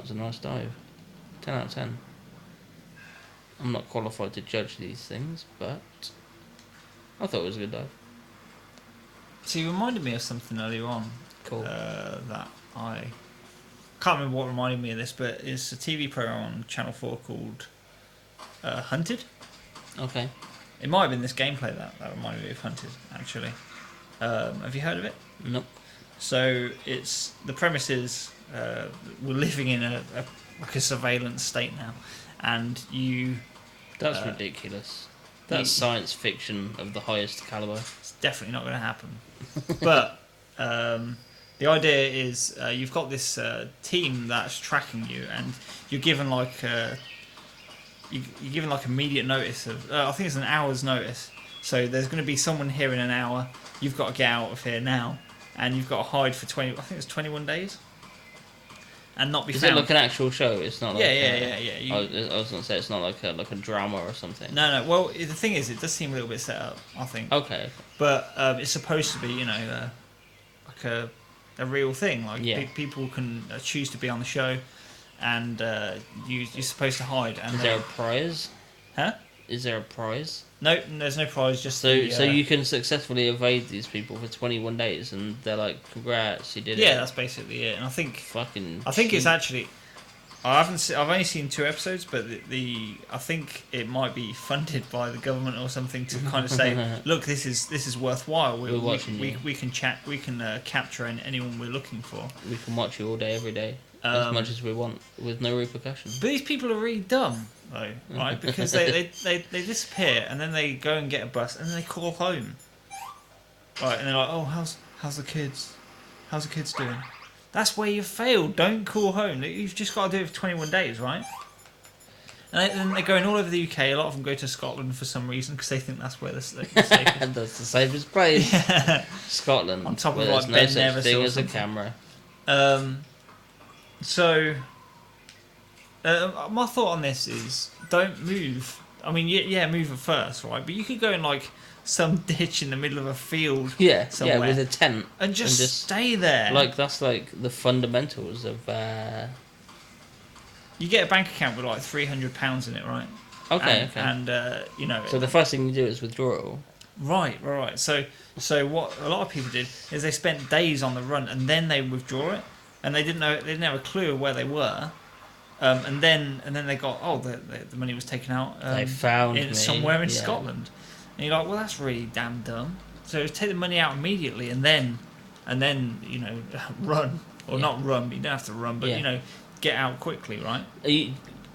was a nice dive. 10 out of 10. I'm not qualified to judge these things, but I thought it was a good dive. So you reminded me of something earlier on. Cool. That I can't remember what reminded me of this, but it's a TV program on Channel 4 called Hunted. Okay. It might have been this gameplay that reminded me of Hunted, actually. Have you heard of it? Nope. So the premise is we're living in a surveillance state now, and you. That's ridiculous. That's science fiction of the highest caliber. It's definitely not going to happen. But the idea is you've got this team that's tracking you, and you're given like you're given like immediate notice of. I think it's an hour's notice. So there's going to be someone here in an hour. You've got to get out of here now, and you've got to hide for 20. I think it's 21 days, and not be Is found. it like an actual show? It's not like Yeah. I was going to say it's not like a drama or something. No. Well, the thing is, it does seem a little bit set up, I think. Okay. But it's supposed to be, like a real thing. Like people can choose to be on the show, and you're supposed to hide. And is there a prize? Huh? Is there a prize? No, there's no prize. Just so you can successfully evade these people for 21 days, and they're like, "Congrats, you did it." Yeah, that's basically it. And I think it's actually. I've only seen 2 episodes, but I think it might be funded by the government or something to kind of say, look, this is worthwhile. We can capture anyone we're looking for. We can watch you all day, every day, as much as we want, with no repercussions. But these people are really dumb, though, right? Because they disappear, and then they go and get a bus, and then they call home, right? And they're like, oh, how's the kids? How's the kids doing? That's where you failed. Don't call home. You've just got to do it for 21 days, right? And then they're going all over the UK. A lot of them go to Scotland for some reason because they think that's where the safest. That's the safest place. Yeah. Scotland. On top of where like there's Ben no such Nevis thing or as a something. camera. So, my thought on this is don't move. I mean, move at first, right? But you could go in like some ditch in the middle of a field, somewhere, with a tent, and just stay there. Like that's like the fundamentals of. You get a bank account with like £300 in it, right? Okay. And So the first thing you do is withdrawal. Right. So what a lot of people did is they spent days on the run and then they withdraw it, and they didn't have a clue of where they were. And then they got the money was taken out. They found me somewhere in Scotland, and you're like, well, that's really damn dumb. So take the money out immediately, and then run or not run. But you don't have to run, but get out quickly, right?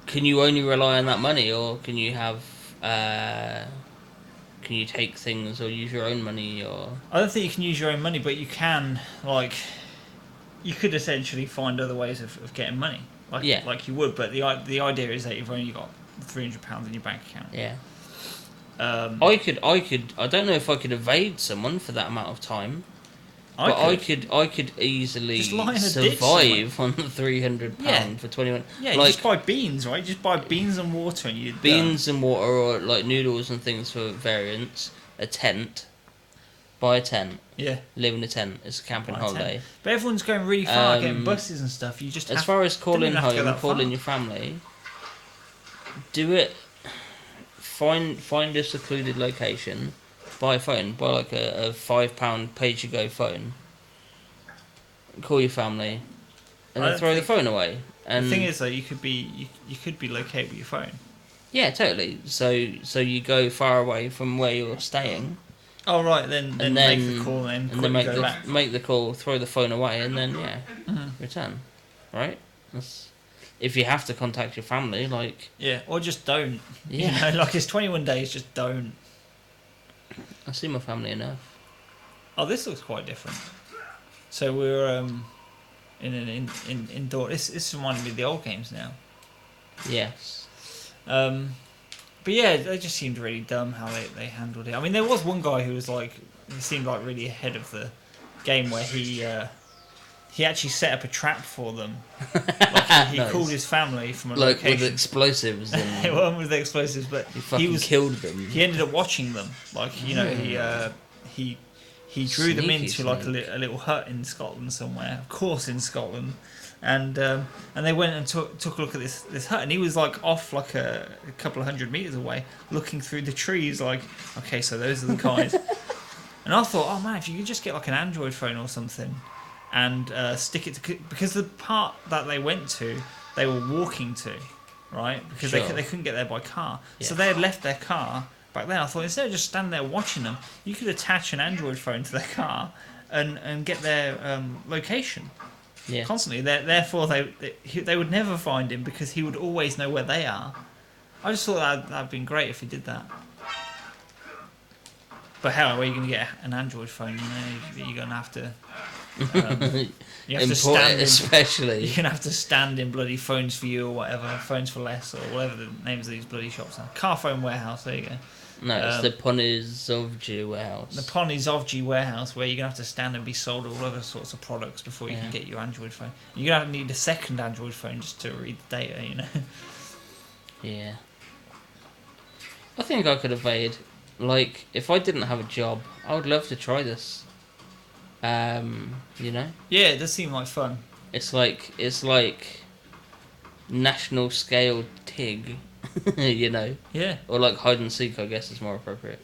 Can you only rely on that money, or can you have? Can you take things or use your own money? Or I don't think you can use your own money, but you can you could essentially find other ways of getting money. Like you would, but the idea is that you've only got £300 in your bank account. Yeah. I don't know if I could evade someone for that amount of time. I could easily survive on £300 for 21. Yeah, you just buy beans, right? Just buy beans and water, and and water, or like noodles and things for variants. A tent. Buy a tent. Yeah. Live in a tent. It's a camping holiday. But everyone's going really far, getting buses and stuff. You just as far as calling home, calling your family. Do it. Find a secluded location. Buy a phone. Buy like a £5 pay-as-you-go phone. Call your family, and then throw the phone away. And the thing is, though, you could be located with your phone. Yeah, totally. So you go far away from where you're staying. Oh right, then make the call, and then make the call, throw the phone away, and then return. Right. If you have to contact your family, or just don't. Yeah. It's 21 days. Just don't. I see my family enough. Oh, this looks quite different. So we're in an indoor. This reminded me of the old games now. Yes. But yeah, they just seemed really dumb how they handled it. I mean, there was one guy who was he seemed like really ahead of the game, where he actually set up a trap for them. He nice. Called his family from a location with explosives. And one with the explosives, but he killed them. He ended up watching them. He drew them into a little hut in Scotland somewhere, of course in Scotland, And they went and took a look at this hut, and he was like off like a couple of 100 meters away, looking through the trees, like, okay, so those are the guys. And I thought, oh man, if you could just get like an Android phone or something, and stick it to, because the part that they went to, they were walking to, right? Because Sure. they couldn't get there by car, Yeah. so they had left their car back then. I thought instead of just standing there watching them, you could attach an Android phone to their car and get their location. Yeah. Constantly. Therefore, they would never find him because he would always know where they are. I just thought that'd been great if he did that. But hell, where are you going to get an Android phone? You know, you're going to have to. You have to Import stand it, especially. You're going to have to stand in bloody Phones for You or whatever, Phones for Less or whatever the names of these bloody shops are. Car Phone Warehouse. There you go. No, it's the Ponizovji warehouse. The Ponizovji warehouse, where you're going to have to stand and be sold all other sorts of products before you can get your Android phone. You're going to need a second Android phone just to read the data, you know. Yeah. I think I could evade. Like, if I didn't have a job, I would love to try this. You know? Yeah, it does seem like fun. It's like national scale TIG, you know? Yeah. Or like hide and seek, I guess is more appropriate.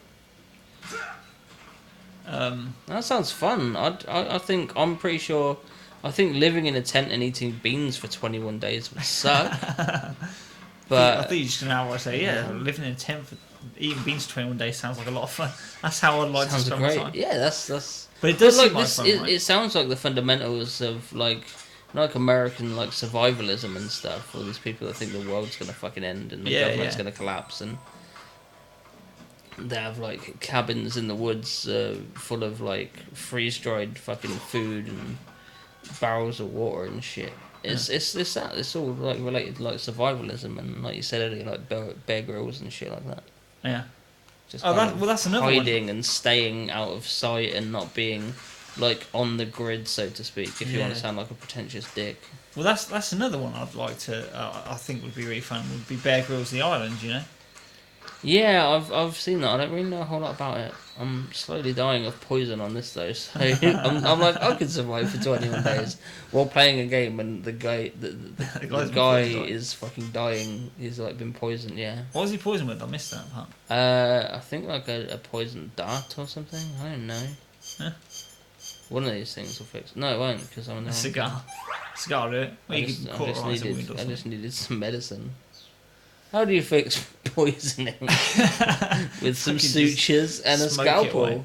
That sounds fun. I think, I'm pretty sure, I think living in a tent and eating beans for 21 days would suck. But I think you're just going to have to say, living in a tent for eating beans for 21 days sounds like a lot of fun. That's how I'd like to spend my time. Yeah, that's. But it does like seem like this. fun, right? It sounds like the fundamentals of like American like survivalism and stuff. All these people that think the world's gonna fucking end and the government's gonna collapse, and they have like cabins in the woods full of like freeze dried fucking food and barrels of water and shit. It's all like related to like survivalism and like you said earlier, like Bear Grylls and shit like that. Yeah. Just That's another one. hiding and staying out of sight and not being like on the grid, so to speak. If you want to sound like a pretentious dick. Well, that's another one I'd like to. I think would be really fun. Would be Bear Grylls The Island. You know. Yeah, I've seen that. I don't really know a whole lot about it. I'm slowly dying of poison on this though, so I'm like I could survive for 21 days while playing a game and the guy the guy is fucking dying. He's like been poisoned. Yeah. What was he poisoned with? I missed that part. I think like a poison dart or something. I don't know. Huh? One of these things will fix. No, it won't because I'm A cigar. Cigar will do it. Well, I you just, could I cauterize just a wound or needed I something. just needed some medicine. How do you fix poisoning? With some sutures and a smoke it scalpel. away.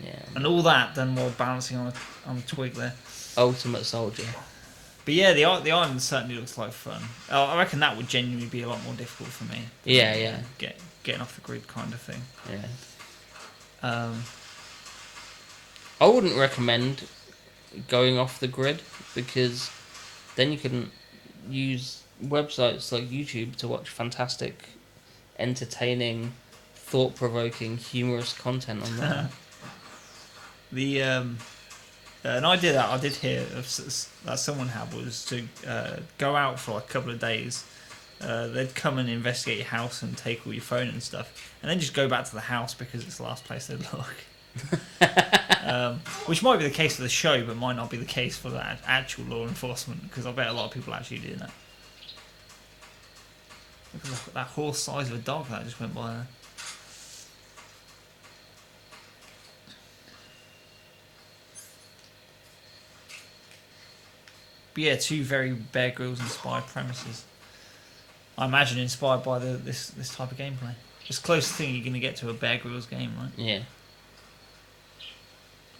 Yeah. And all that done while balancing on a twig there. Ultimate soldier. But yeah, the island certainly looks like fun. I reckon that would genuinely be a lot more difficult for me. Yeah. Getting off the grid kind of thing. Yeah. I wouldn't recommend going off the grid because then you can use websites like YouTube to watch fantastic, entertaining, thought-provoking, humorous content on there. An idea that I did hear that someone had was to go out for like a couple of days. They'd come and investigate your house and take all your phone and stuff, and then just go back to the house because it's the last place they'd look. Which might be the case for the show, but might not be the case for that actual law enforcement, because I bet a lot of people actually do that. Look at that horse size of a dog that just went by there. But yeah, two very Bear Grylls inspired premises. I imagine inspired by this type of gameplay. It's the closest thing you're going to get to a Bear Grylls game, right? Yeah.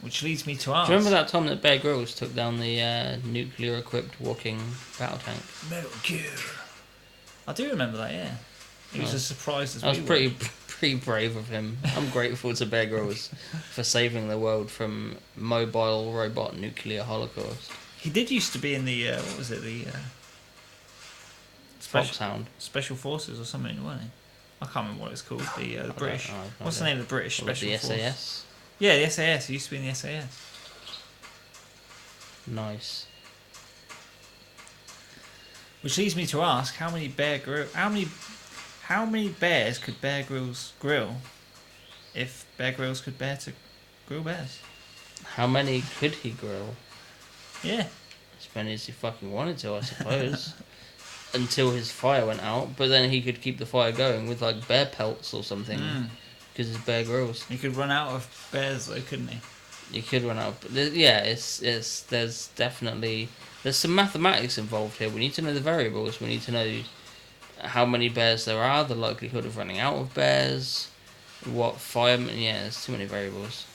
Which leads me to ask. Do you remember that time that Bear Grylls took down the nuclear-equipped walking battle tank? Metal Gear. I do remember that, yeah. It was as surprised as we were. That was pretty brave of him. I'm grateful to Bear Grylls for saving the world from mobile robot nuclear holocaust. He did used to be in the, what was it, the... Foxhound. Special Forces or something, wasn't he? I can't remember what it's called. The British... I What's the name of the British Special Forces? The SAS? Yeah, the SAS. He used to be in the SAS. Nice. Which leads me to ask, how many bears could Bear Grylls grill if Bear Grylls could bear to grill bears? How many could he grill? Yeah. As many as he fucking wanted to, I suppose. Until his fire went out, but then he could keep the fire going with like bear pelts or something. Because it's Bear Grylls. He could run out of bears though, couldn't he? You could run out, but there's definitely there's some mathematics involved here. We need to know the variables. We need to know how many bears there are, the likelihood of running out of bears, what firemen. Yeah, there's too many variables.